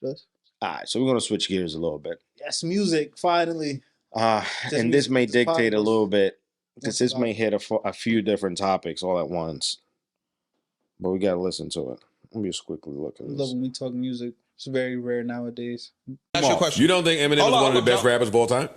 Just. All right, so we're gonna switch gears a little bit. Yes, music finally. And this may dictate a little bit because this may hit a few different topics all at once. But we gotta listen to it. Let me just quickly look at I this. love when we talk music. It's very rare nowadays. That's your question. You don't think Eminem is one of the best rappers of all time?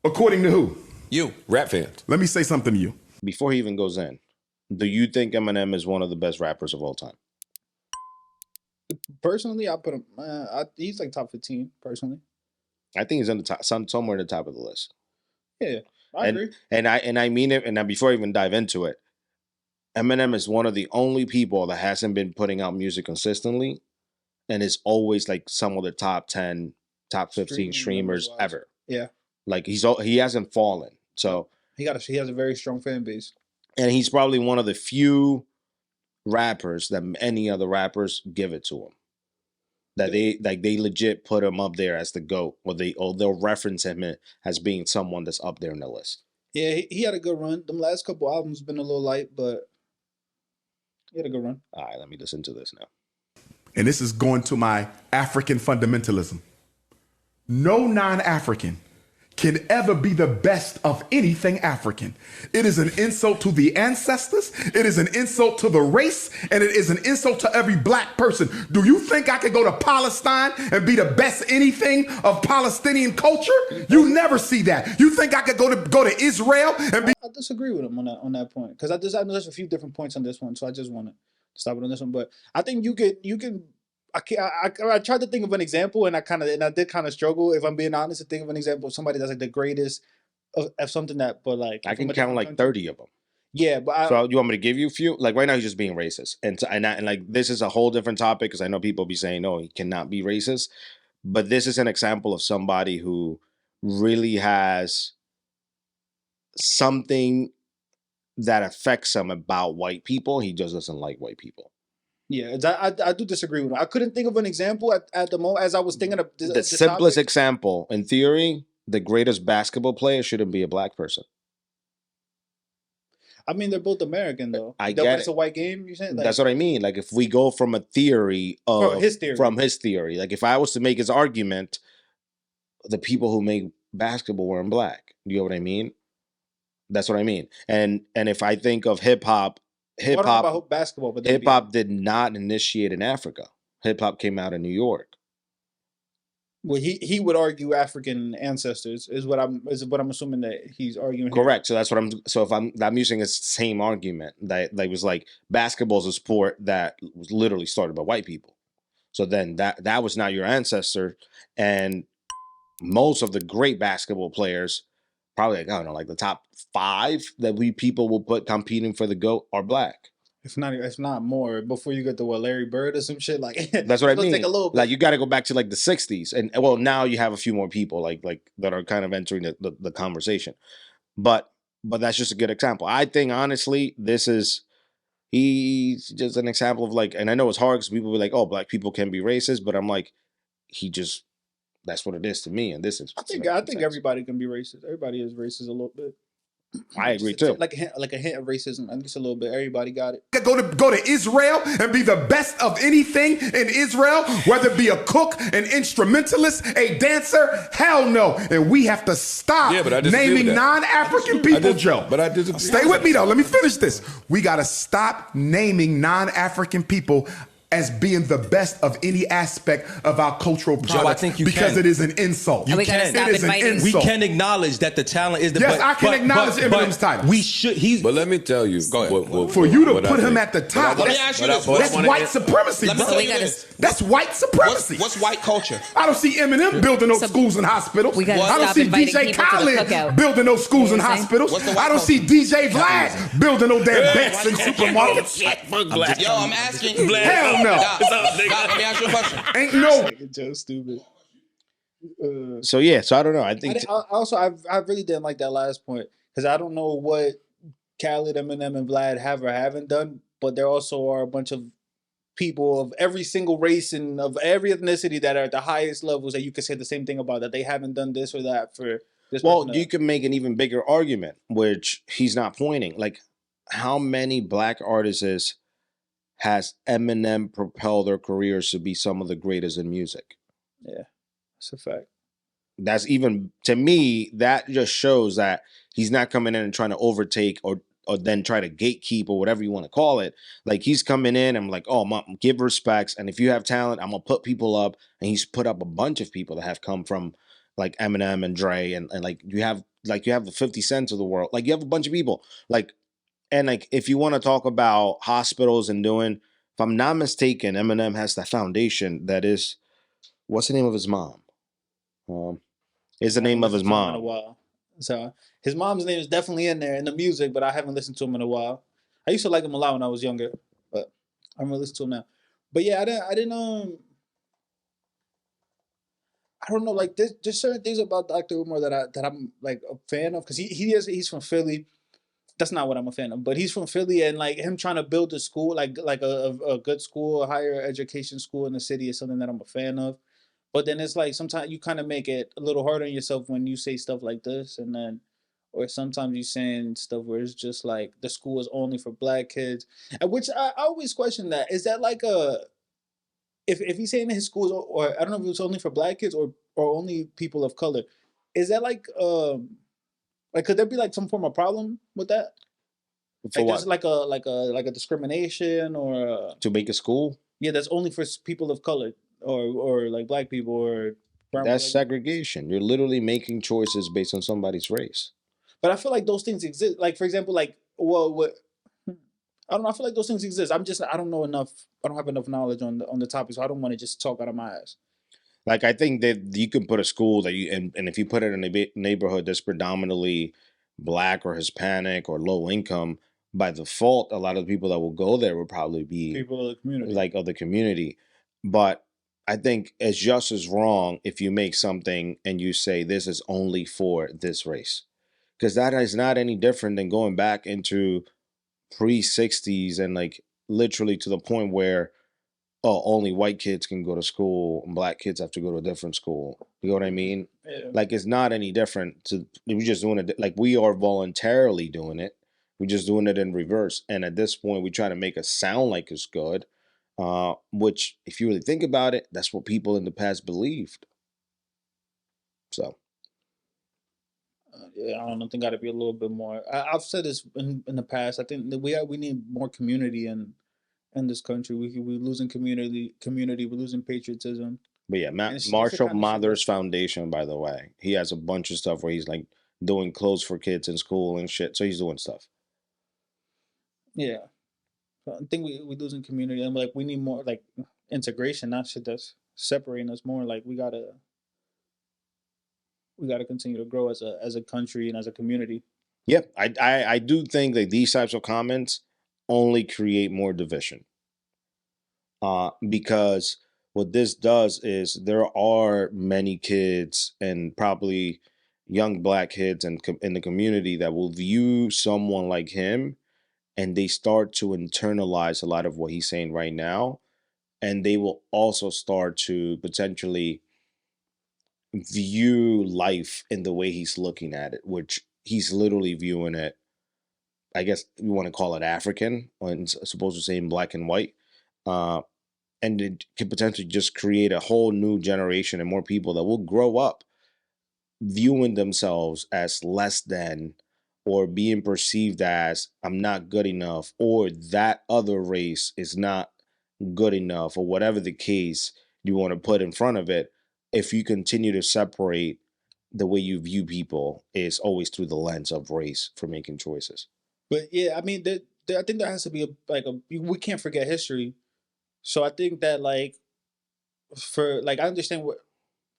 According to who? You. Rap fans. Let me say something to you. Before he even goes in, do you think Eminem is one of the best rappers of all time? Personally, I put him. He's like top 15. Personally, I think he's in the top, somewhere in the top of the list. yeah, I agree. And I mean it. And now before I even dive into it, Eminem is one of the only people that hasn't been putting out music consistently, and is always like some of the top 10, top 15 streamers ever. Yeah, like he hasn't fallen. So he has a very strong fan base, and he's probably one of the few rappers that any other rappers give it to him. That they legit put him up there as the GOAT, or they'll reference him as being someone that's up there in the list. Yeah, he had a good run. Them last couple albums been a little light, but he had a good run. All right, let me listen to this now. And this is going to my African fundamentalism. No non-African can ever be the best of anything African. It is an insult to the ancestors, it is an insult to the race, and it is an insult to every black person. Do you think I could go to Palestine and be the best anything of Palestinian culture? You never see that. You think I could go to Israel and be... I disagree with him on that point, because I know there's a few different points on this one, so I just want to stop it on this one. But I think you can. I tried to think of an example, and I did kind of struggle, if I'm being honest, to think of an example of somebody that's like the greatest of something that, but like I can count like 30 of them. Yeah, but so you want me to give you a few? Like right now, he's just being racist, and like this is a whole different topic because I know people be saying no, he cannot be racist, but this is an example of somebody who really has something that affects him about white people. He just doesn't like white people. Yeah, I do disagree with him. I couldn't think of an example at the moment as I was thinking of the simplest example. In theory, the greatest basketball player shouldn't be a black person. I mean, they're both American, though. I get it's a white game, you saying? Like, that's what I mean. Like, if we go from a theory of... From his theory. Like, if I was to make his argument, the people who make basketball weren't black. You know what I mean? That's what I mean. And if I think of hip-hop, basketball, but hip-hop did not initiate in Africa. Hip-hop came out in New York. Well, he would argue African ancestors is what I'm assuming that he's arguing. Correct. So that's what I'm. So if I'm using the same argument that was like basketball is a sport that was literally started by white people. So then that was not your ancestor, and most of the great basketball players, probably like, I don't know, like the top 5 that people will put competing for the GOAT are black. If not more, before you get to Larry Bird or some shit like that's what I mean. Like you got to go back to like the 60s, and well, now you have a few more people like that are kind of entering the conversation, but that's just a good example. I think honestly, he's just an example of like, and I know it's hard because people be like, oh, black people can be racist, but I'm like, that's what it is to me. And this is, I think everybody can be racist. Everybody is racist a little bit. I agree too. Like a hint of racism. I think it's a little bit. Everybody got it. Go to Israel and be the best of anything in Israel, whether it be a cook, an instrumentalist, a dancer. Hell no. And we have to stop naming non-African people, Joe. But I disagree. Stay with me though. Let me finish this. We got to stop naming non-African people as being the best of any aspect of our cultural product. Joe, I think you because can. it is an insult. You we can. Stop it is an insult. We can acknowledge that the talent is the yes, I can acknowledge Eminem's title. We should. But let me tell you. Go ahead. For you to put him at the top, Let me ask you this. that's white supremacy. Let me tell you this. That's white supremacy. What's white culture? I don't see Eminem building those schools and hospitals. We gotta I don't stop see inviting DJ people to the cookout. Khaled building those schools and hospitals. I don't see DJ Vlad building no damn banks and supermarkets. Yo, I'm asking. Hell no. Let me ask you a question. Ain't no. Joe's stupid. So yeah, so I don't know. I think I really didn't like that last point because I don't know what Khaled, Eminem, and Vlad have or haven't done, but there also are a bunch of people of every single race and of every ethnicity that are at the highest levels that you could say the same thing about, that they haven't done this or that for this. Well, you can make an even bigger argument, which he's not pointing. Like, how many black artists has Eminem propelled their careers to be some of the greatest in music. Yeah, that's a fact. That's even, to me, that just shows that he's not coming in and trying to overtake or then try to gatekeep or whatever you want to call it. Like, he's coming in and like, oh, give respects. And if you have talent, I'm going to put people up. And he's put up a bunch of people that have come from like Eminem and Dre. And like, you have the 50 Cents of the world. Like, you have a bunch of people. Like, and like, if you want to talk about hospitals and doing, if I'm not mistaken, Eminem has that foundation that is, what's the name of his mom? Is the name of his In a mom. while. So his mom's name is definitely in there in the music, but I haven't listened to him in a while. I used to like him a lot when I was younger, but I haven't listened to him now. But yeah, I didn't I don't know, like there's certain things about Dr. Umar that I'm like a fan of, because he's from Philly. That's not what I'm a fan of, but he's from Philly, and like him trying to build a school, like a good school, a higher education school in the city is something that I'm a fan of. But then it's like sometimes you kind of make it a little hard on yourself when you say stuff like this, and then, or sometimes you saying stuff where it's just like the school is only for black kids, which I always question that. Is that like a, if he's saying that his schools, or I don't know if it's only for black kids or only people of color, is that like could there be like some form of problem with that? For Like what? there's like a discrimination or To make a school? yeah, that's only for people of color or like black people or brown That's like, segregation. You're literally making choices based on somebody's race. but I feel like those things exist. Like for example, like what I don't know. I feel like those things exist. I don't know enough. I don't have enough knowledge on the topic, so I don't want to just talk out of my ass. Like, I think that you can put a school that and if you put it in a neighborhood that's predominantly black or Hispanic or low income, by default, a lot of the people that will go there will probably be People of the community, like of the community. But I think it's just as wrong if you make something and you say this is only for this race, because that is not any different than going back into pre-60s and like literally to the point where, oh, only white kids can go to school and black kids have to go to a different school. You know what I mean? yeah. Like, it's not any different. We're just doing it like we are voluntarily doing it. We're just doing it in reverse. And at this point, we try to make it sound like it's good, which, if you really think about it, that's what people in the past believed. So, Yeah, I don't know. I think got to be a little bit more. I've said this in the past. I think that we need more community in this country. We losing community. We're losing patriotism. but yeah, That's the Marshall kind of shit Mathers Foundation, by the way, he has a bunch of stuff where he's like doing clothes for kids in school and shit. So he's doing stuff. Yeah, so I think we losing community, and like we need more like integration, not shit that's separating us more. Like we gotta continue to grow as a country and as a community. Yep, I do think that these types of comments only create more division. Because what this does is there are many kids and probably young black kids in the community that will view someone like him and they start to internalize a lot of what he's saying right now. And they will also start to potentially view life in the way he's looking at it, which he's literally viewing it, I guess you want to call it African, as opposed to saying black and white. And it could potentially just create a whole new generation and more people that will grow up viewing themselves as less than or being perceived as I'm not good enough or that other race is not good enough or whatever the case you want to put in front of it. If you continue to separate the way you view people is always through the lens of race for making choices. But yeah, I mean, I think there has to be we can't forget history. So I think that like for like I understand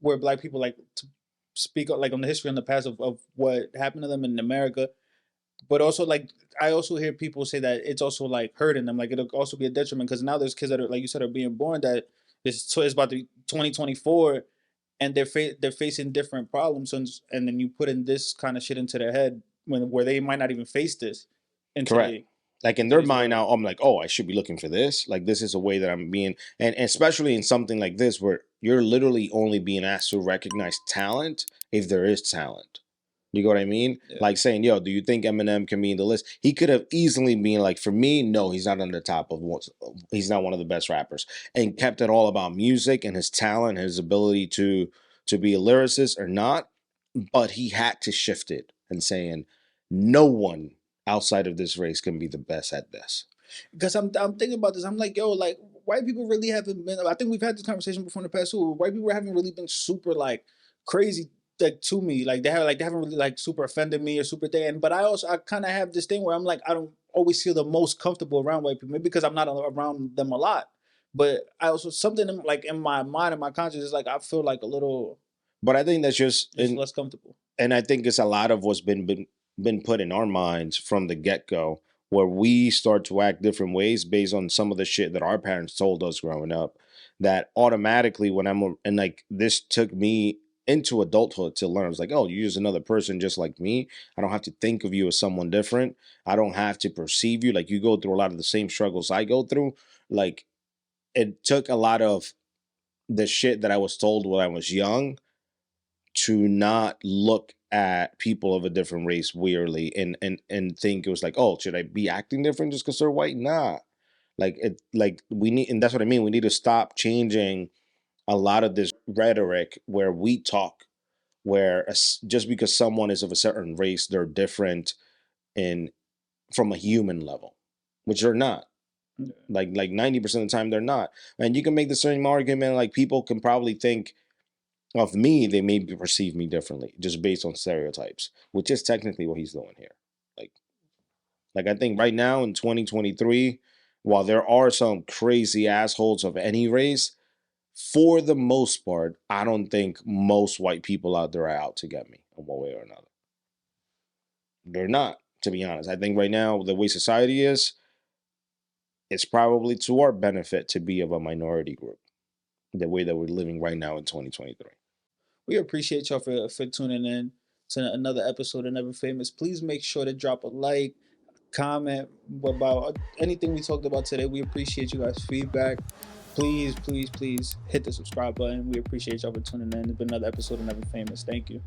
where black people like to speak like on the history in the past of what happened to them in America, but also like I also hear people say that it's also like hurting them, like it'll also be a detriment because now there's kids that are like you said are being born that it's about to be 2024 and they're facing different problems and then you put in this kind of shit into their head where they might not even face this until Correct. Like in their mind now, I'm like, oh, I should be looking for this. Like this is a way that I'm being, and especially in something like this where you're literally only being asked to recognize talent if there is talent. You know what I mean? Yeah. Like saying, yo, do you think Eminem can be in the list? He could have easily been like, for me, no, he's not on the top of he's not one of the best rappers. And kept it all about music and his talent, his ability to be a lyricist or not. But he had to shift it and saying, no one outside of this race can be the best at this. Because I'm thinking about this. I'm like, yo, like white people really haven't been. I think we've had this conversation before in the past too. White people haven't really been super like crazy like to me. Like they haven't really like super offended me or super thing. But I kind of have this thing where I'm like, I don't always feel the most comfortable around white people, maybe because I'm not around them a lot. But I also something like in my mind and my conscience is like I feel like a little. But I think that's just less comfortable. And I think it's a lot of what's been put in our minds from the get-go, where we start to act different ways based on some of the shit that our parents told us growing up, that automatically when and like this took me into adulthood to learn. It's like, oh, you're just another person just like me. I don't have to think of you as someone different. I don't have to perceive you. Like you go through a lot of the same struggles I go through. Like it took a lot of the shit that I was told when I was young to not look at people of a different race weirdly and think it was like, oh, should I be acting different just because they're white? Nah. Like we need, and that's what I mean. We need to stop changing a lot of this rhetoric where we talk, where just because someone is of a certain race, they're different in from a human level, which they're not. Like 90% of the time they're not. And you can make the same argument, like people can probably think of me, they may perceive me differently just based on stereotypes, which is technically what he's doing here. Like I think right now in 2023, while there are some crazy assholes of any race, for the most part, I don't think most white people out there are out to get me in one way or another. They're not, to be honest. I think right now, the way society is, it's probably to our benefit to be of a minority group, the way that we're living right now in 2023. We appreciate y'all for tuning in to another episode of Never Famous. Please make sure to drop a like, comment about anything we talked about today. We appreciate you guys' feedback. Please, please, please hit the subscribe button. We appreciate y'all for tuning in. It's been another episode of Never Famous. Thank you.